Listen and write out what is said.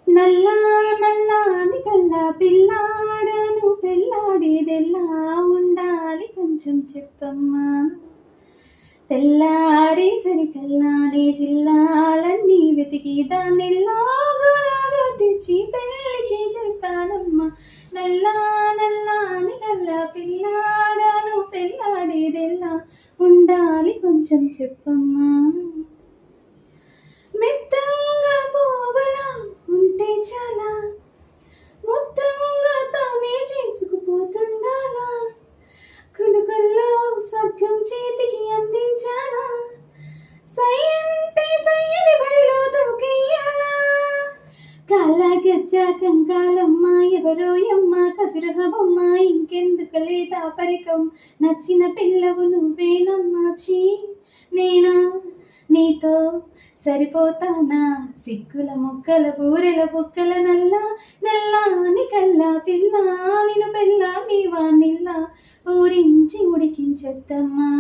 నల్లా నల్లాని కల్లా పిల్లాడను పెళ్ళాడేదెల్లా ఉండాలి కొంచెం చెప్పమ్మా. తెల్లారేసరికల్లా నీ జిల్లాలన్నీ వెతికి దాన్నెల్లాగోలాగా తెచ్చి పెళ్లి చేసేస్తానమ్మా. నల్లా నల్లాని కల్లా పిల్లాడను పెళ్ళాడేదెల్లా ఉండాలి కొంచెం చెప్పమ్మా. మెత్తంగా పోవలా ఉంటే చాలా మొత్తంగా తానే చేసుకుపోతుండాలా. కులుకల్లో స్వర్గం చేతికి అందించాలా. సై అంటే సయ్యని బరిలో దూకెయ్యాలా. కాళ్ళ గజ్జ కంకాలమ్మ ఎవరో యమ్మ ఖజురహ బొమ్మ ఇంకెందుకు లేదా పరికం నచ్చిన పిల్లవు నువ్వేనమ్మా. చీ నేనా నీతో సరిపోతానా సిగ్గుల ముక్కల బూరెల బుక్కల నల్లా నల్లాని కల్లా పిల్ల నిన్ను పెళ్ళ నీవా నిల్లా ఊరించి ఉడికించొద్దమ్మా.